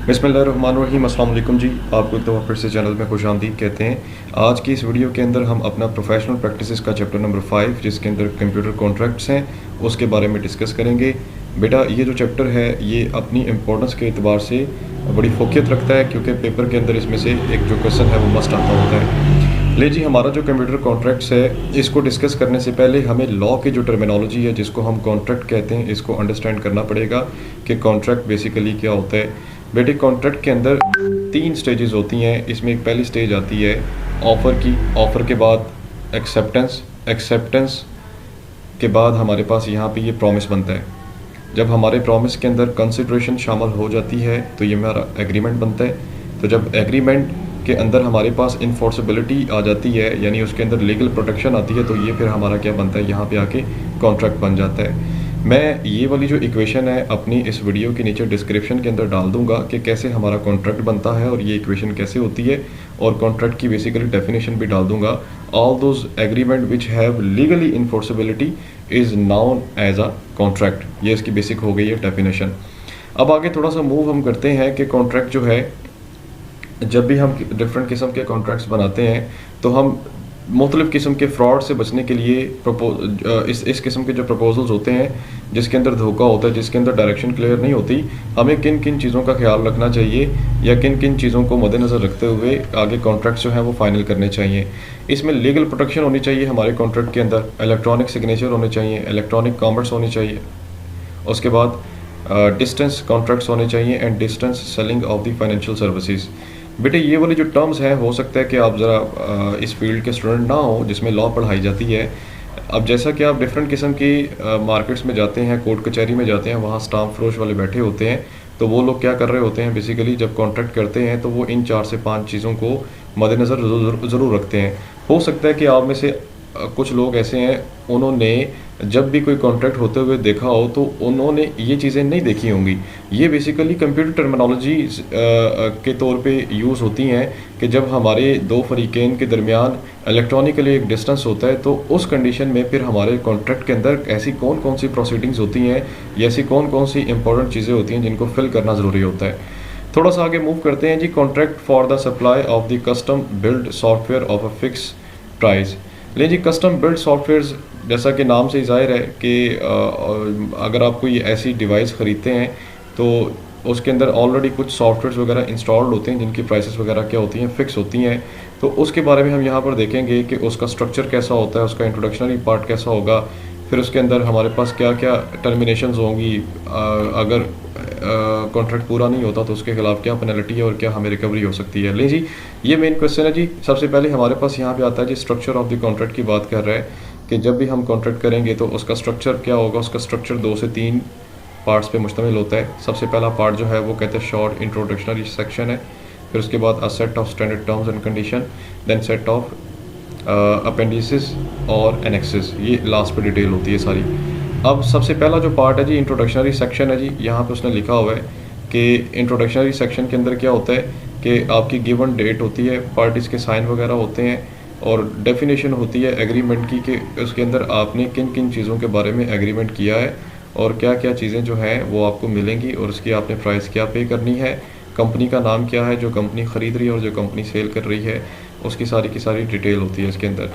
बिस्मिल्लाहिर्रहमानिर्रहीम, अस्सलाम वालेकुम जी। आपको एक दफ़ा फिर से चैनल में खुशामदीद कहते हैं। आज की इस वीडियो के अंदर हम अपना प्रोफेशनल प्रैक्टिसेस का चैप्टर नंबर 5 जिसके अंदर कंप्यूटर कॉन्ट्रैक्ट्स हैं उसके बारे में डिस्कस करेंगे। बेटा ये जो चैप्टर है ये अपनी इम्पोर्टेंस के अतबार से बड़ी फोकियत रखता है क्योंकि पेपर के अंदर इसमें से एक जो क्वेश्चन है वो मस्ट आता होता है। ले जी, हमारा जो कंप्यूटर कॉन्ट्रैक्ट्स है इसको डिस्कस करने से पहले हमें लॉ की जो टर्मिनोलॉजी है जिसको हम कॉन्ट्रैक्ट कहते हैं इसको अंडरस्टैंड करना पड़ेगा कि कॉन्ट्रैक्ट बेसिकली क्या होता है। बेटे कॉन्ट्रैक्ट के अंदर 3 स्टेजेस होती हैं। इसमें एक पहली स्टेज आती है ऑफ़र की, ऑफ़र के बाद एक्सेप्टेंस, एक्सेप्टेंस के बाद हमारे पास यहाँ पे ये प्रॉमिस बनता है। जब हमारे प्रॉमिस के अंदर कंसिडरेशन शामिल हो जाती है तो ये हमारा एग्रीमेंट बनता है। तो जब एग्रीमेंट के अंदर हमारे पास इन्फोर्सेबिलिटी आ जाती है यानी उसके अंदर लीगल प्रोटेक्शन आती है तो ये फिर हमारा क्या बनता है, यहाँ पे आके कॉन्ट्रैक्ट बन जाता है। मैं ये वाली जो इक्वेशन है अपनी इस वीडियो के नीचे डिस्क्रिप्शन के अंदर डाल दूंगा कि कैसे हमारा कॉन्ट्रैक्ट बनता है और ये इक्वेशन कैसे होती है, और कॉन्ट्रैक्ट की बेसिकली डेफिनेशन भी डाल दूंगा। All those agreement which have legally enforceability is known as a contract. ये इसकी बेसिक हो गई है डेफिनेशन। अब आगे थोड़ा सा मूव हम करते हैं कि कॉन्ट्रैक्ट जो है, जब भी हम डिफरेंट किस्म के कॉन्ट्रैक्ट्स बनाते हैं तो हम मुख्तलिफ़ किस्म के फ्रॉड से बचने के लिए इस किस्म के जो प्रपोजल्स होते हैं जिसके अंदर धोखा होता है, जिसके अंदर डायरेक्शन क्लियर नहीं होती, हमें किन किन चीज़ों का ख्याल रखना चाहिए या किन किन चीज़ों को मद्देनज़र रखते हुए आगे कॉन्ट्रैक्ट्स जो हैं वो फाइनल करने चाहिए। इसमें लीगल प्रोटेक्शन होनी चाहिए हमारे कॉन्ट्रैक्ट के अंदर, इलेक्ट्रॉनिक सिग्नेचर होने चाहिए, इलेक्ट्रॉनिक कॉमर्स होनी चाहिए, उसके बाद डिस्टेंस कॉन्ट्रैक्ट्स होने चाहिए and distance selling of the financial services. बेटे ये वाली जो टर्म्स हैं हो सकता है कि आप ज़रा इस फील्ड के स्टूडेंट ना हो जिसमें लॉ पढ़ाई जाती है। अब जैसा कि आप डिफरेंट किस्म की मार्केट्स में जाते हैं, कोर्ट कचहरी में जाते हैं, वहाँ स्टाम्प फरोश वाले बैठे होते हैं, तो वो लोग क्या कर रहे होते हैं बेसिकली जब कॉन्ट्रैक्ट करते हैं तो वो इन 4 से 5 चीज़ों को मद्देनज़र ज़रूर रखते हैं। हो सकता है कि आप में से कुछ लोग ऐसे हैं उन्होंने जब भी कोई कॉन्ट्रैक्ट होते हुए देखा हो तो उन्होंने ये चीज़ें नहीं देखी होंगी। ये बेसिकली कंप्यूटर टर्मिनोलॉजी के तौर पे यूज़ होती हैं कि जब हमारे दो फरीकैन के दरमियान इलेक्ट्रॉनिकली एक डिस्टेंस होता है तो उस कंडीशन में फिर हमारे कॉन्ट्रैक्ट के अंदर ऐसी कौन कौन सी प्रोसीडिंग्स होती हैं या ऐसी कौन कौन सी इंपॉर्टेंट चीज़ें होती हैं जिनको फिल करना ज़रूरी होता है। थोड़ा सा आगे मूव करते हैं जी। Contract for the supply of the custom build software of a fix price. ले जी, कस्टम बिल्ड सॉफ्टवेयर्स जैसा कि नाम से ज़ाहिर है कि अगर आप कोई ऐसी डिवाइस ख़रीदते हैं तो उसके अंदर ऑलरेडी कुछ सॉफ्टवेयर्स वगैरह इंस्टॉल्ड होते हैं जिनकी प्राइसेस वगैरह क्या होती हैं, फ़िक्स होती हैं। तो उसके बारे में हम यहाँ पर देखेंगे कि उसका स्ट्रक्चर कैसा होता है, उसका इंट्रोडक्शनरी पार्ट कैसा होगा, फिर उसके अंदर हमारे पास क्या क्या टर्मिनेशंस होंगी, अगर कॉन्ट्रैक्ट पूरा नहीं होता तो उसके खिलाफ क्या पेनल्टी है और क्या हमें रिकवरी हो सकती है। ले जी, ये मेन क्वेश्चन है जी। सबसे पहले हमारे पास यहाँ पे आता है जी स्ट्रक्चर ऑफ द कॉन्ट्रैक्ट की बात कर रहा है कि जब भी हम कॉन्ट्रैक्ट करेंगे तो उसका स्ट्रक्चर क्या होगा। उसका स्ट्रक्चर 2 से 3 पार्ट्स पे मुश्तमिल होता है। सबसे पहला पार्ट जो है वो कहते हैं शॉर्ट इंट्रोडक्शनरी सेक्शन है, फिर उसके बाद a set of standard terms and condition, then set of appendices और एनेक्सेस, ये लास्ट पे डिटेल होती है सारी। अब सबसे पहला जो पार्ट है जी इंट्रोडक्शनरी सेक्शन है जी। यहाँ पे उसने लिखा हुआ है कि इंट्रोडक्शनरी सेक्शन के अंदर क्या होता है कि आपकी गिवन डेट होती है, पार्टीज़ के साइन वगैरह होते हैं और डेफिनेशन होती है एग्रीमेंट की कि उसके अंदर आपने किन किन चीज़ों के बारे में एग्रीमेंट किया है और क्या क्या चीज़ें जो हैं वो आपको मिलेंगी और उसकी आपने प्राइस क्या पे करनी है, कंपनी का नाम क्या है जो कंपनी ख़रीद रही है और जो कंपनी सेल कर रही है, उसकी सारी की सारी डिटेल होती है इसके अंदर।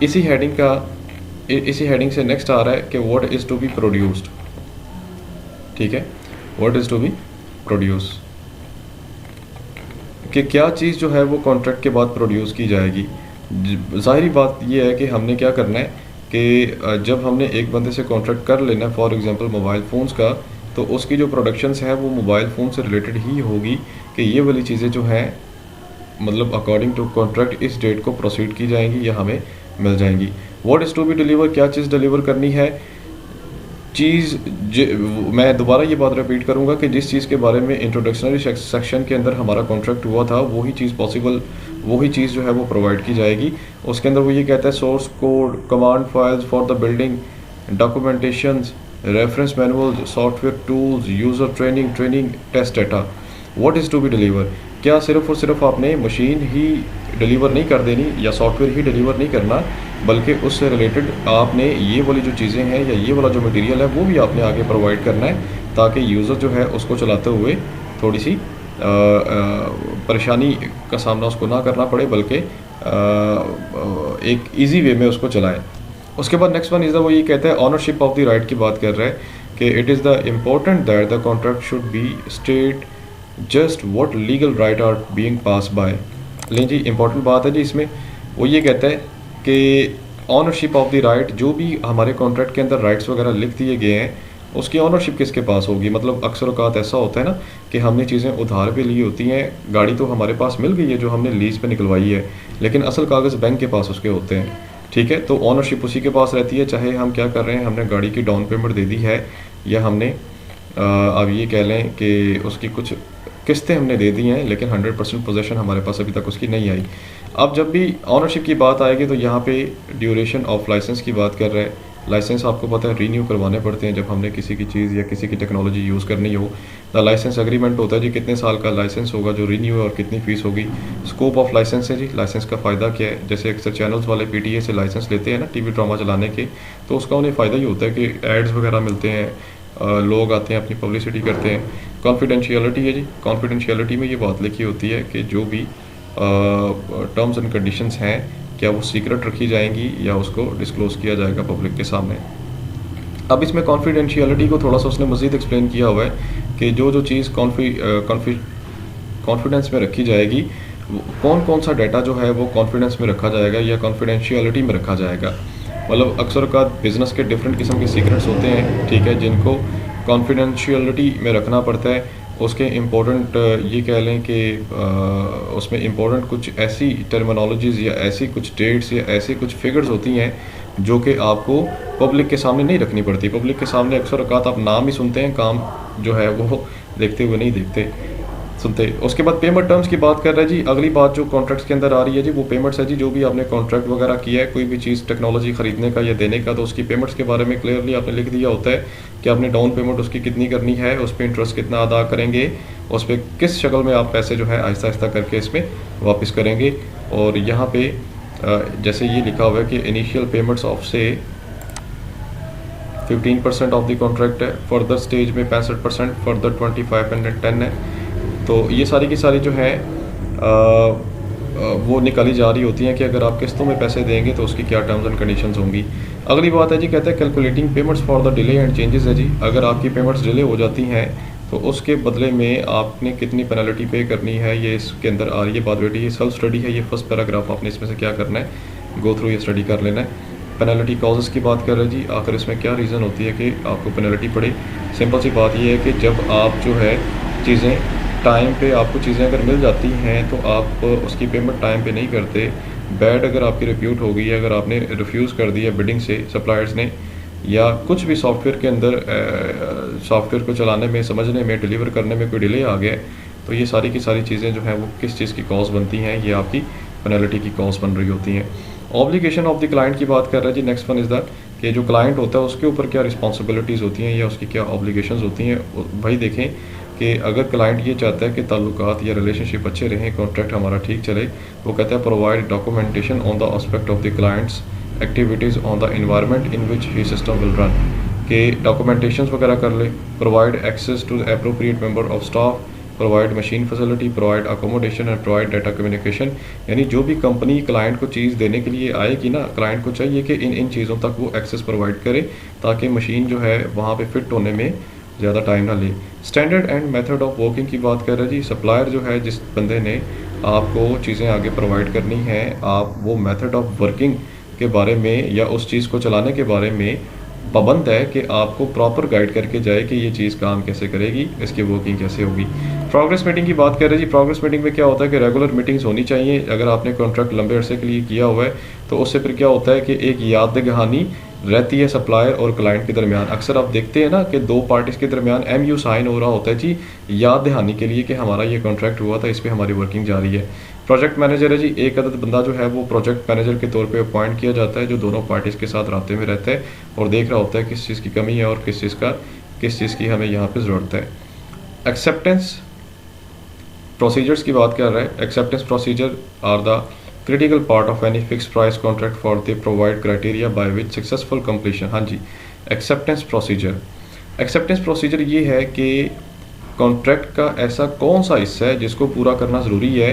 इसी हेडिंग से नेक्स्ट आ रहा है कि what is to be produced. ठीक है, what is to be produce, कि क्या चीज़ जो है वो कॉन्ट्रैक्ट के बाद प्रोड्यूस की जाएगी। ज़ाहिरी बात ये है कि हमने क्या करना है कि जब हमने एक बंदे से कॉन्ट्रैक्ट कर लेना है फॉर एग्जांपल मोबाइल फ़ोन्स का, तो उसकी जो प्रोडक्शंस है वो मोबाइल फ़ोन से रिलेटेड ही होगी कि ये वाली चीज़ें जो हैं मतलब अकॉर्डिंग टू कॉन्ट्रैक्ट इस डेट को प्रोसीड की जाएंगी या हमें मिल जाएंगी। What is to be deliver, क्या चीज़ डिलीवर करनी है। मैं दोबारा ये बात रिपीट करूंगा कि जिस चीज़ के बारे में इंट्रोडक्शनरी सेक्शन के अंदर हमारा कॉन्ट्रैक्ट हुआ था वही चीज़ जो है वो प्रोवाइड की जाएगी। उसके अंदर वो ये कहता है source code, command files for the building, documentations, reference manuals, software tools, user training, test data. What is to be deliver, क्या सिर्फ़ और सिर्फ आपने मशीन ही डिलीवर नहीं कर देनी या सॉफ्टवेयर ही डिलीवर नहीं करना, बल्कि उससे रिलेटेड आपने ये वाली जो चीज़ें हैं या ये वाला जो मटेरियल है वो भी आपने आगे प्रोवाइड करना है, ताकि यूज़र जो है उसको चलाते हुए थोड़ी सी परेशानी का सामना उसको ना करना पड़े, बल्कि एक ईजी वे में उसको चलाएं। उसके बाद नेक्स्ट वन इज़ द, वो ये कहता है ऑनरशिप ऑफ द राइट की बात कर रहा है कि it is the important that the contract should be state just what legal right are being pass by. लेकिन जी इंपॉर्टेंट बात है जी इसमें, वो ये कहता है कि ऑनरशिप ऑफ द राइट, जो भी हमारे कॉन्ट्रैक्ट के अंदर राइट्स वगैरह लिख दिए गए हैं उसकी ऑनरशिप किसके पास होगी। मतलब अक्सर औक़ात ऐसा होता है ना कि हमने चीज़ें उधार पे ली होती हैं, गाड़ी तो हमारे पास मिल गई है जो हमने लीज़ पे निकलवाई है, लेकिन असल कागज़ बैंक के पास उसके होते हैं, ठीक है। तो ऑनरशिप उसी के पास रहती है, चाहे हम क्या कर रहे हैं, हमने गाड़ी की डाउन पेमेंट दे दी है या हमने अब ये कह लें कि उसकी कुछ किस्तें हमने दे दी हैं, लेकिन 100% पोजेसन हमारे पास अभी तक उसकी नहीं आई। अब जब भी ऑनरशिप की बात आएगी तो यहाँ पे ड्यूरेशन ऑफ लाइसेंस की बात कर रहे हैं। लाइसेंस आपको पता है रीन्यू करवाने पड़ते हैं जब हमने किसी की चीज़ या किसी की टेक्नोलॉजी यूज़ करनी हो। द लाइसेंस एग्रीमेंट होता है जी, कितने साल का लाइसेंस होगा जो रीन्यू है और कितनी फ़ीस होगी। स्कोप ऑफ लाइसेंस है जी, लाइसेंस का फ़ायदा क्या है। जैसे अक्सर चैनल्स वाले PTA से लाइसेंस लेते हैं ना टीवी ड्रामा चलाने के, तो उसका उन्हें फ़ायदा ही होता है कि एड्स वगैरह मिलते हैं, लोग आते हैं अपनी पब्लिसिटी करते हैं। कॉन्फिडेंशियलिटी है जी, कॉन्फिडेंशियलिटी में ये बात लिखी होती है कि जो भी टर्म्स एंड कंडीशंस हैं क्या वो सीक्रेट रखी जाएंगी या उसको डिस्क्लोज़ किया जाएगा पब्लिक के सामने। अब इसमें कॉन्फिडेंशियलिटी को थोड़ा सा उसने मज़ीद एक्सप्लेन किया हुआ है कि जो चीज़ कॉन्फिडेंस में रखी जाएगी, कौन कौन सा डाटा जो है वो कॉन्फिडेंस में रखा जाएगा या कॉन्फिडेंशियलिटी में रखा जाएगा। मतलब अक्सर का बिज़नेस के डिफरेंट किस्म के सीक्रेट्स होते हैं, ठीक है, जिनको कॉन्फिडेंशियलिटी में रखना पड़ता है। उसके इम्पोर्टेंट ये कह लें कि उसमें इम्पोर्टेंट कुछ ऐसी टर्मिनोलॉजीज़ या ऐसी कुछ डेट्स या ऐसी कुछ फिगर्स होती हैं जो कि आपको पब्लिक के सामने नहीं रखनी पड़ती। पब्लिक के सामने अक्सर औक़ात आप नाम ही सुनते हैं, काम जो है वो देखते हुए नहीं सुनते। उसके बाद पेमेंट टर्म्स की बात कर रहे हैं जी। अगली बात जो कॉन्ट्रैक्ट्स के अंदर आ रही है जी वो पेमेंट्स है जी। जो भी आपने कॉन्ट्रैक्ट वगैरह किया है, कोई भी चीज़ टेक्नोलॉजी ख़रीदने का या देने का, तो उसकी पेमेंट्स के बारे में क्लियरली आपने लिख दिया होता है कि आपने डाउन पेमेंट उसकी कितनी करनी है, उस पर इंटरेस्ट कितना अदा करेंगे, उस पर किस शक्ल में आप पैसे जो है आहिस्ता आहिस्ता करके इसमें वापस करेंगे। और यहाँ पे जैसे ये लिखा हुआ है कि इनिशियल पेमेंट्स ऑफ से 15% ऑफ द कॉन्ट्रैक्ट है, फर्दर स्टेज में 65%, फर्दर 25 एंड 10 है। तो ये सारी की सारी जो है वो निकाली जा रही होती हैं कि अगर आप किस्तों में पैसे देंगे तो उसकी क्या टर्म्स एंड कंडीशंस होंगी। अगली बात है जी, कहते हैं calculating payments for the delay and changes है जी। अगर आपकी पेमेंट्स डिले हो जाती हैं तो उसके बदले में आपने कितनी पेनल्टी पे करनी है, ये इसके अंदर आ रही है बात बेटी। ये सेल्फ स्टडी है, ये फर्स्ट पैराग्राफ आपने इसमें से क्या करना है, गो थ्रू ये स्टडी कर लेना है। पेनल्टी कॉजेज़ की बात कर रहे हैं जी, आखिर इसमें क्या रीज़न होती है कि आपको पेनल्टी पड़े। सिंपल सी बात ये है कि जब आप जो है चीज़ें टाइम पे, आपको चीज़ें अगर मिल जाती हैं तो आप उसकी पेमेंट टाइम पे नहीं करते। बैड अगर आपकी रिप्यूट हो गई है, अगर आपने रिफ्यूज़ कर दिया बिडिंग से सप्लायर्स ने, या कुछ भी सॉफ्टवेयर के अंदर सॉफ्टवेयर को चलाने में, समझने में, डिलीवर करने में कोई डिले आ गया, तो ये सारी की सारी चीज़ें जो हैं वो किस चीज़ की कॉज बनती हैं, ये आपकी पेनल्टी की कॉज बन रही होती हैं। ऑब्लिगेशन ऑफ द क्लाइंट की बात कर रहे हैं जी। नेक्स्ट वन इज़ दैट कि जो क्लाइंट होता है उसके ऊपर क्या रिस्पॉन्सिबिलिटीज़ होती हैं या उसकी क्या ऑब्लिगेशंस होती हैं। भाई देखें कि अगर क्लाइंट ये चाहता है कि ताल्लुकात या रिलेशनशिप अच्छे रहें, कॉन्ट्रैक्ट हमारा ठीक चले, वो कहता है provide documentation on the aspect of the clients activities on the environment in which he system will run, के डॉक्यूमेंटेशन वगैरह कर ले। Provide access to the appropriate member of staff, provide machine facility, provide accommodation and provide data communication. यानी जो भी company client को चीज़ देने के लिए आएगी ना, क्लाइंट को चाहिए कि इन चीज़ों तक वो एक्सेस प्रोवाइड करे ताकि मशीन जो है वहाँ पे फिट होने में ज़्यादा टाइम ना ले। Standard and method of working की बात कर रहे हैं जी। सप्लायर जो है, जिस बंदे ने आपको चीज़ें आगे प्रोवाइड करनी है, आप वो मेथड ऑफ वर्किंग के बारे में या उस चीज़ को चलाने के बारे में पाबंद है कि आपको प्रॉपर गाइड करके जाए कि ये चीज़ काम कैसे करेगी, इसकी वर्किंग कैसे होगी। प्रोग्रेस मीटिंग की बात कर रहे हैं जी। प्रोग्रेस मीटिंग में क्या होता है कि रेगुलर मीटिंग्स होनी चाहिए। अगर आपने कॉन्ट्रैक्ट लंबे अरसे के लिए किया हुआ है तो उससे फिर क्या होता है कि एक याद दहानी रहती है सप्लायर और क्लाइंट के दरमियान। अक्सर आप देखते हैं ना कि दो पार्टीज़ के दरमियान MU साइन हो रहा होता है जी, याद दहानी के लिए कि हमारा ये कॉन्ट्रैक्ट हुआ था, इस पर हमारी वर्किंग जारी है। प्रोजेक्ट मैनेजर है जी। एक अदद बंदा जो है वो प्रोजेक्ट मैनेजर के तौर पे अपॉइंट किया जाता है, जो दोनों पार्टीज़ के साथ रास्ते में रहता है और देख रहा होता है किस चीज़ की कमी है और किस चीज़ की हमें यहाँ पे ज़रूरत है। एक्सेप्टेंस प्रोसीजर्स की बात कर रहा है, acceptance procedure are the critical part of any fix price contract for the provide criteria by which successful completion. हाँ जी, एक्सेप्टेंस प्रोसीजर, एक्सेप्टेंस प्रोसीजर ये है कि कॉन्ट्रैक्ट का ऐसा कौन सा हिस्सा है जिसको पूरा करना ज़रूरी है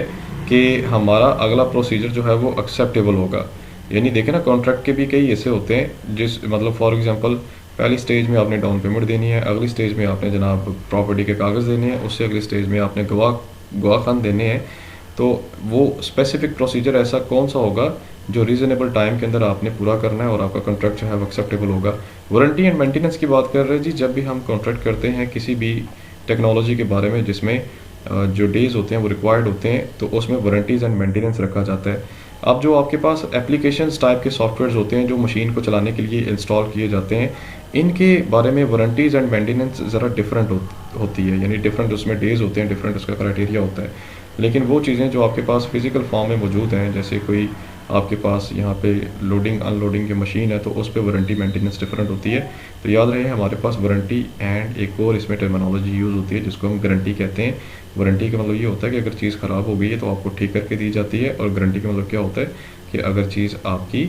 कि हमारा अगला प्रोसीजर जो है वो एक्सेप्टेबल होगा। यानी देखें ना, कॉन्ट्रैक्ट के भी कई ऐसे होते हैं जिस मतलब फॉर एग्जांपल पहली स्टेज में आपने डाउन पेमेंट देनी है, अगली स्टेज में आपने जनाब प्रॉपर्टी के कागज़ देने हैं, उससे अगली स्टेज में आपने गवाह देने हैं। तो वो स्पेसिफिक प्रोसीजर ऐसा कौन सा होगा जो रीज़नेबल टाइम के अंदर आपने पूरा करना है और आपका कॉन्ट्रैक्ट जो है वो एक्सेप्टेबल होगा। वारंटी एंड मेंटेनेंस की बात कर रहे हैं जी, जब भी हम कॉन्ट्रैक्ट करते हैं किसी भी टेक्नोलॉजी के बारे में जिसमें जो डेज़ होते हैं वो रिक्वायर्ड होते हैं, तो उसमें वारंटीज़ एंड मेंटेनेंस रखा जाता है। अब जो आपके पास एप्लीकेशंस टाइप के सॉफ्टवेयर्स होते हैं जो मशीन को चलाने के लिए इंस्टॉल किए जाते हैं, इनके बारे में वारंटीज़ एंड मेंटेनेंस ज़रा डिफरेंट होती है, यानी डिफरेंट उसमें डेज़ होते हैं, डिफरेंट उसका क्राइटेरिया होता है। लेकिन वो चीज़ें जो आपके पास फिज़िकल फॉर्म में मौजूद हैं, जैसे कोई आपके पास यहाँ पे लोडिंग अनलोडिंग की मशीन है, तो उस पर वारंटी मेंटेनेंस डिफरेंट होती है। तो याद रहे हमारे पास वारंटी एंड एक और इसमें टर्मिनोलॉजी यूज़ होती है जिसको हम गारंटी कहते हैं। वारंटी का मतलब ये होता है कि अगर चीज़ ख़राब हो गई है तो आपको ठीक करके दी जाती है, और गारंटी का मतलब क्या होता है कि अगर चीज़ आपकी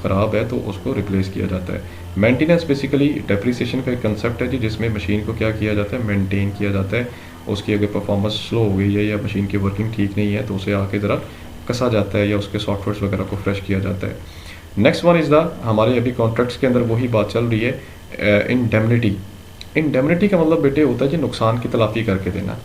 ख़राब है तो उसको रिप्लेस किया जाता है। मेंटेनेंस बेसिकली डेप्रिसिएशन का एक कंसेप्ट है जी, जिसमें मशीन को क्या किया जाता है, मेंटेन किया जाता है। उसकी अगर परफॉर्मेंस स्लो हो गई है या मशीन की वर्किंग ठीक नहीं है तो उसे आके ज़रा कसा जाता है या उसके सॉफ्टवेयर वगैरह को फ्रेश किया जाता है। नेक्स्ट वन इज़ द, हमारे अभी कॉन्ट्रैक्ट्स के अंदर वही बात चल रही है, इंडेमनिटी। इंडेमनिटी का मतलब बेटे होता है जी नुकसान की तलाफ़ी करके देना।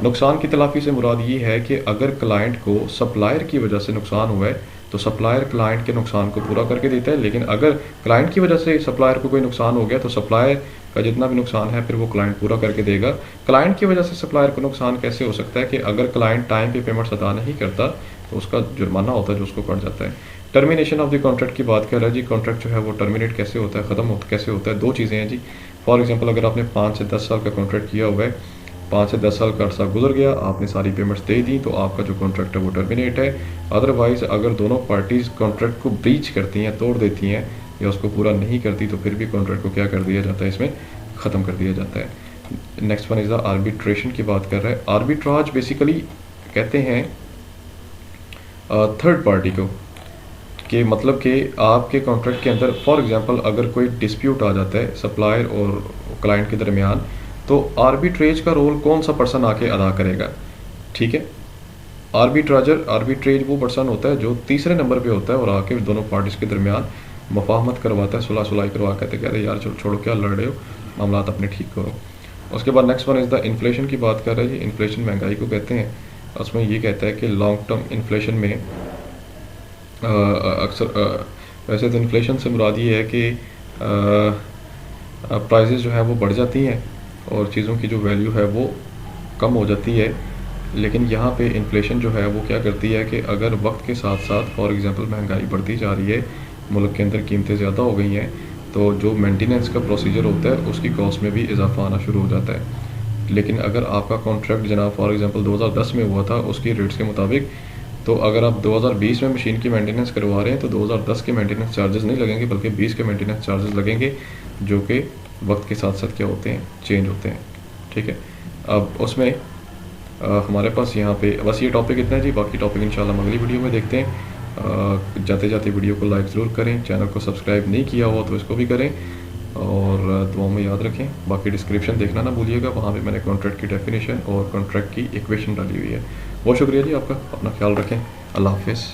नुकसान की तलाफ़ी से मुराद ये है कि अगर क्लाइंट को सप्लायर की वजह से नुकसान हुआ है तो सप्लायर क्लाइंट के नुकसान को पूरा करके देता है, लेकिन अगर क्लाइंट की वजह से सप्लायर को कोई नुकसान हो गया तो सप्लायर का जितना भी नुकसान है फिर वो क्लाइंट पूरा करके देगा। क्लाइंट की वजह से सप्लायर को नुकसान कैसे हो सकता है कि अगर क्लाइंट टाइम पे पेमेंट्स अदा नहीं करता तो उसका जुर्माना होता है जो उसको पड़ जाता है। टर्मिनेशन ऑफ द कॉन्ट्रैक्ट की बात कर रहा है जी, कॉन्ट्रैक्ट जो है वो टर्मिनेट कैसे होता है, ख़त्म कैसे होता है। दो चीज़ें हैं जी, फॉर एग्जाम्पल अगर आपने 5 से 10 साल का कॉन्ट्रैक्ट किया हुआ है, 5 से 10 साल का अर्सा गुजर गया, आपने सारी पेमेंट्स दे दी तो आपका जो कॉन्ट्रैक्ट है वो टर्मिनेट है। अदरवाइज़ अगर दोनों पार्टीज़ कॉन्ट्रैक्ट को ब्रीच करती हैं, तोड़ देती हैं या उसको पूरा नहीं करती तो फिर भी कॉन्ट्रैक्ट को क्या कर दिया जाता है, इसमें ख़त्म कर दिया जाता है। Next one is the arbitration की बात कर रहा है। आर्बिट्राज बेसिकली कहते हैं थर्ड पार्टी को, कि मतलब कि आपके कॉन्ट्रैक्ट के अंदर फॉर एग्जांपल अगर कोई डिस्प्यूट आ जाता है सप्लायर और क्लाइंट के दरमियान, तो आर्बिट्रेज का रोल कौन सा पर्सन आके अदा करेगा, ठीक है। आर्बिट्रेज वो पर्सन होता है जो तीसरे नंबर पे होता है और आके दोनों पार्टीज़ के दरमियान मफाहमत करवाता है, सुलह सुलाई करवा कहते कहते यार चलो छोड़ो क्या लड़ रहे हो, मामला अपने ठीक करो। उसके बाद next one is the inflation की बात कर रहे हैं जी। इन्फ्लेशन महंगाई को कहते हैं। उसमें ये कहता है कि लॉन्ग टर्म इन्फ्लेशन में अक्सर वैसे तो इन्फ्लेशन से मुराद ये है कि प्राइसेस जो है वो बढ़ जाती हैं और चीज़ों की जो वैल्यू है वो कम हो जाती है, लेकिन यहाँ पे इन्फ्लेशन जो है वो क्या करती है कि अगर वक्त के साथ साथ फॉर एग्जांपल महंगाई बढ़ती जा रही है, मुल्क के अंदर कीमतें ज़्यादा हो गई हैं, तो जो मेंटेनेंस का प्रोसीजर होता है उसकी कॉस्ट में भी इजाफा आना शुरू हो जाता है। लेकिन अगर आपका कॉन्ट्रैक्ट जनाब फॉर एग्जांपल 2010 में हुआ था उसकी रेट्स के मुताबिक, तो अगर आप 2020 में मशीन की मेंटेनेंस करवा रहे हैं तो 2010 के मेंटेनेंस चार्जेस नहीं लगेंगे बल्कि 20 के मेंटेनेंस चार्जेस लगेंगे, जो कि वक्त के साथ साथ क्या होते हैं, चेंज होते हैं, ठीक है। अब उसमें हमारे पास यहाँ पे बस ये टॉपिक इतना है जी, बाकी टॉपिक इंशाल्लाह हम अगली वीडियो में देखते हैं। जाते जाते वीडियो को लाइक ज़रूर करें, चैनल को सब्सक्राइब नहीं किया हुआ तो इसको भी करें और दुआ में याद रखें। बाकी डिस्क्रिप्शन देखना ना भूलिएगा, वहाँ पे मैंने कॉन्ट्रैक्ट की डेफिनेशन और कॉन्ट्रैक्ट की इक्वेशन डाली हुई है। बहुत शुक्रिया जी आपका, अपना ख्याल रखें, अल्लाह हाफिज़।